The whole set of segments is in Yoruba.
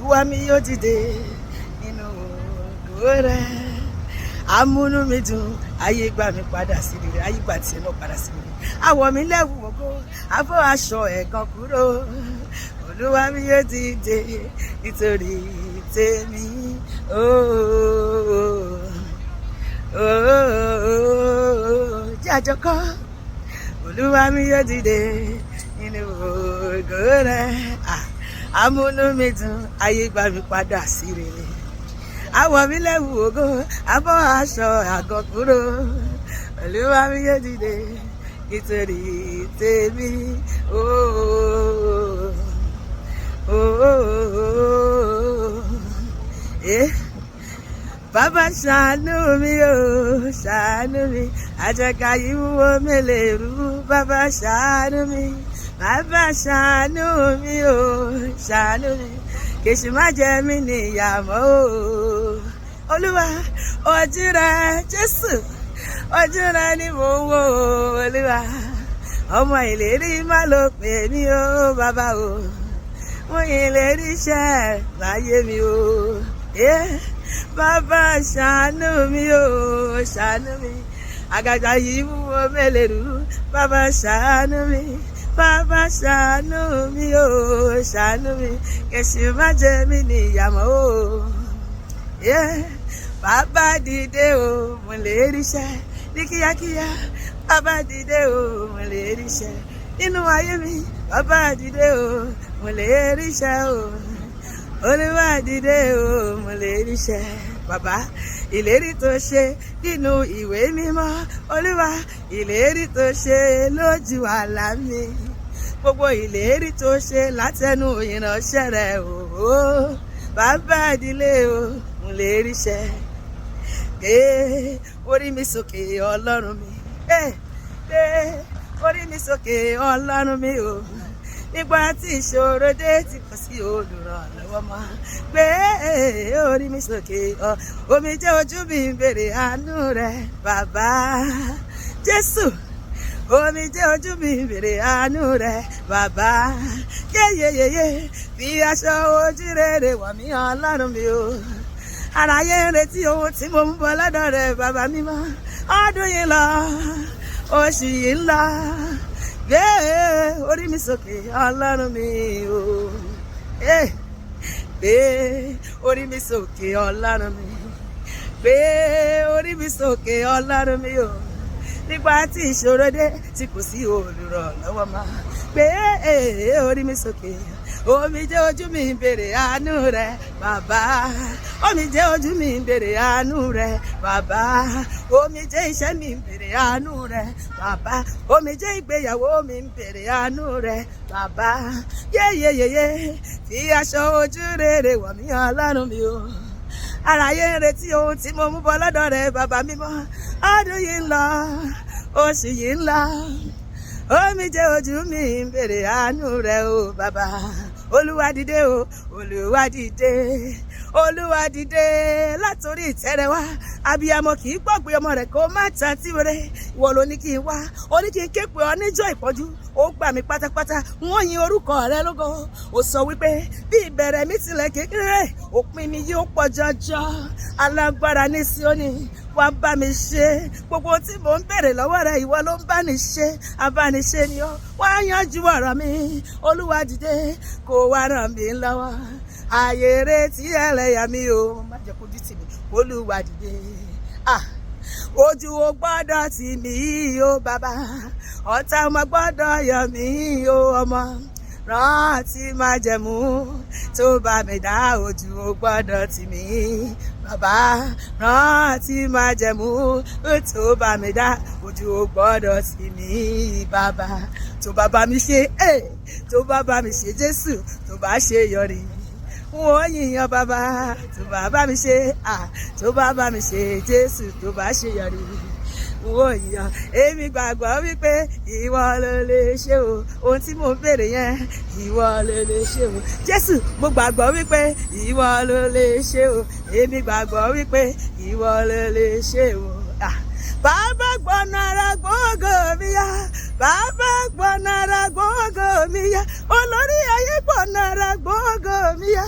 Olúwa mi yóò dìde nínú ògo rẹ̀. Amúnú mi dùn, ayé gbà mí padà sí rere, ayé gbà tiẹ̀ náà padà sí rere. Àwọ̀ mi lẹ́wù ògo, abọ́ aṣọ ẹ̀gàn kúrò. Olúwa mi yóò dìde nítorí tèmi. Jẹ́ àjọkọ́. Olúwa mi yóò dìde nínú ògo rẹ̀. Amúnú mi dùn, ayé gbà mí padà sí rere. Àwọ̀ mi lẹ́wù ògo, abọ́ aṣọ àgàn kúrò. Olúwa mi yóò dìde nítorí tèmi. Bàbá ṣàánú mi o, ṣàánú mi. Àjàgà yìí wúwo mélèé rú. Bàbá ṣàánú mi. Bàbá ṣàánú mi o, ṣàánú mi. Kèṣù má jẹ mí níyàmọ́ o. Olúwa, ojú rẹ Jésù, ojú rẹ ni mò ń wò o. Olúwa, ọmọ ìlérí má ló pè mí o bàbá o. Mo ìlérí iṣẹ́ láyé mi o. Bàbá ṣàánú mi o, ṣàánú mi. Àgàgà yìí wúwo mélèé rú. Bàbá ṣàánú mi. Bàbá ṣàánú mi o, ṣàánú mi. Kèṣù má jẹ mí níyàmọ́ o. Bàbá dìde o, mo lè ríṣẹ́ ní kíákíá. Bàbá dìde o, mo lè ríṣẹ́ nínú ayé mi. Bàbá dìde o, mo lè ríṣẹ́ o. Olúwa dìde o, mo lè ríṣẹ́. Bàbá, ìlérí tó ṣe nínú ìwé mímọ́. Olúwa, ìlérí tó ṣe lójú àlá mi. Gbogbo ìlérí tó ṣe látẹnu ìránṣẹ́ rẹ̀ o. Bàbá dìde o, mo lè ríṣẹ́. Gbé orí mi sókè Ọlọ́run mi. Gbé orí mi sókè Ọlọ́run mi o. Nígbà tí ìṣòro dé tí kò sí olùrànlọ́wọ́ mọ́. Gbé orí mi sókè. Omijé ojú mi ń béèrè àánú rẹ̀ bàbá Jésù. Omijé ojú mi ń béèrè àánú rẹ̀ bàbá. Yéyéyéyé fi aṣọ ojú rere wọ̀ mí Ọlọ́run mi o. Aráyé ń retí ohun tí mo ń bọ̀ lọ́dọ̀ rẹ̀ bàbá mímọ́. Ọdún yìí lọ, oṣù yìí ń lọ. Gbé orí mi sókè Ọlọ́run mi o. Gbé orí mi sókè Ọlọ́run mi. Gbé orí mi sókè Ọlọ́run mi o. Nígbà tí ìṣòro dé tí kò sí olùrànlọ́wọ́ mọ́. Gbé orí mi sókè. Omijé ojú mi ń béèrè àánú rẹ̀ bàbá. Omijé ojú mi ń béèrè àánú rẹ̀ bàbá. Omijé iṣẹ́ mi ń béèrè àánú rẹ̀ bàbá. Omijé ìgbéyàwó mi ń béèrè àánú rẹ̀ bàbá. Yéyéyéyé fi aṣọ ojú rere wọ̀ mí Ọlọ́run mi o. Aráyé ń retí ohun tí mo mú bọ̀ lọ́dọ̀ rẹ̀ bàbá mímọ́. Ọdún yìí ń lọ, oṣù yìí ń lọ. Omijé ojú mi ń béèrè àánú rẹ̀ o bàbá. Olúwa dìde o, Olúwa dìde. Olúwa dìde látòrí ìtẹ́ rẹ̀ wá. Abiyamọ kì í gbàgbé ọmọ rẹ̀ kó má ta tí wéré. Ìwọ ló ní kí n wá, ó ní kí n ké pè ọ́ níjọ́ ìpọ́njú. Ó gbà mí pátápátá, wọ́n yin orúkọ rẹ̀ lógo. Ó sọ wípé bí ìbẹ̀rẹ̀ mi tilẹ̀ kékeré, òpin mi yóò pọ̀ jọjọ. Alágbára ní Síónì, wá bá mi ṣe. Gbogbo tí mò ń béèrè lọ́wọ́ rẹ̀, ìwọ ló ń bá ní ṣe. Abániṣe ni ọ́, wá yanjú ọ̀rọ̀ mi. Olúwa dìde kó wá ràn mí lọ́wọ́. Ayé retí ẹlẹ́yà mi o. Má jẹ́ kó dí tì mí. Olúwa dìde. Ojú o gbọ́dọ̀ tì mí o bàbá. Ọ̀tá ọmọ gbọ́dọ̀ yọ̀ mí o ọmọ. Rántí májẹ̀mú tó bá mi dá. Ojú o gbọ́dọ̀ tì mí bàbá. Rántí májẹ̀mú tó bá mi dá. Ojú o gbọ́dọ̀ tì mí bàbá. Tó bá bá mi ṣe, tó bá bá mi ṣe Jésù, tó bá ṣe yọrí. Wọ́n yìnyín bàbá. Tó bá bá mi ṣe, tó bá bá mi ṣe Jésù, tó bá ṣe yọrí. Wọ́n yìnyín. Èmi gbàgbọ́ wípé ìwọ ló lè ṣe o. Ohun tí mo ń béèrè yẹn, ìwọ ló lè ṣe o. Jésù, mo gbàgbọ́ wípé ìwọ ló lè ṣe o. Èmi gbàgbọ́ wípé ìwọ ló lè ṣe o. Bàbá gbọ́nara gbogbo mi yá. Bàbá gbọ́nara gbogbo mi yá. Olórí ayé gbọ́nara gbogbo mi yá.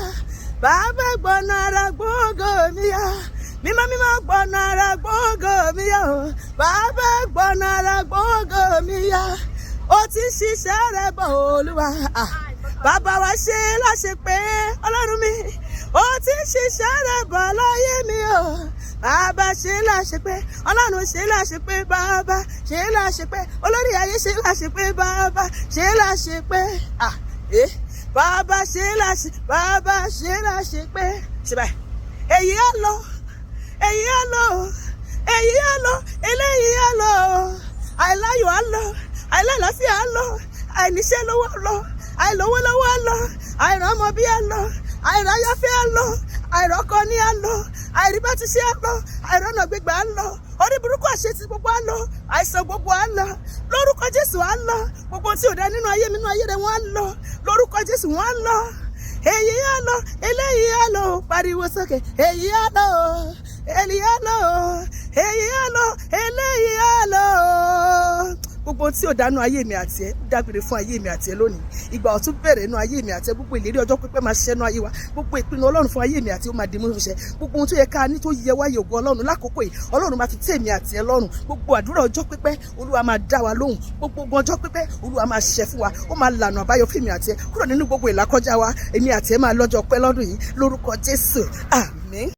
bàbá gbọ̀nà ara gbogbo mi yá, mímọ́ mímọ́ gbọ̀nà ara gbogbo mi yá o, bàbá gbọ̀nà ara gbogbo mi yá, ó ti ṣiṣẹ́ rẹ̀ bọ̀ Olúwa. Bàbá wa ṣe láṣẹ pé Ọlọ́run mi, ó ti ṣiṣẹ́ rẹ̀ bọ̀ láyé mi o. Bàbá ṣe láṣẹ pé Ọlọ́run ṣe láṣẹ pé bàbá ṣe láṣẹ pé olórí ayé ṣe láṣẹ pé bàbá ṣe láṣẹ pé bàbá ṣe láṣẹ pé ṣe báyìí. Èyí á lọ, èyí á lọ, èyí á lọ, eléyìí á lọ, àìláyọ̀ á lọ, àìlálàáfíà á lọ, àìníṣẹ́ lówó á lọ, àìlówó lọ́wọ́ á lọ, àìrọ́mọbí á lọ, àìráyáfẹ́ á lọ, àìrọ́kọ ní á lọ, àìríbátúṣe á lọ, àìrọ́nà gbígbà á lọ, orí burúkú àṣetì gbogbo á lọ, àìsàn gbogbo á lọ, lórúkọ Jésù á lọ, gbogbo tí ò dá nínú ayé mi nínú ayé rẹ wọn á lọ, lórúkọ Jésù wọn á lọ. Èyí á lọ, eléyìí á lọ, pariwo sókè, èyí á lọ, èyí á lọ, èyí á lọ, eléyìí á lọ. Gbogbo tí ò dánú ayé mi àti ẹ dágbére fún ayé mi àti ẹ lónìí. Ìgbà ọ̀tun bẹ̀rẹ̀ inú ayé mi àti ẹ, gbogbo ìlérí ọjọ́ pípẹ́ máa ṣiṣẹ́ inú ayé wa, gbogbo ìpinnu Ọlọ́run fún ayé mi àti ó máa di múṣẹ, gbogbo ohun tó yẹ ká ní tó yẹ wáyé ògo Ọlọ́run lákòókò yìí Ọlọ́run máa fi tẹ́ èmi àti ẹ lọ́rùn. Gbogbo àdúrà ọjọ́ pípẹ́ Olúwa máa dá wa lóhùn, gbogbo ogun ọjọ́ pípẹ́ Olúwa máa ṣiṣẹ́ fún wa, ó máa lànà àbáyọ fún èmi àti ẹ kúrò nínú gbogbo ìlàkọjá wa. Èmi àti ẹ máa lọ́jọ́ pẹ́ lọ́dún yìí lórúkọ Jésù, àmín.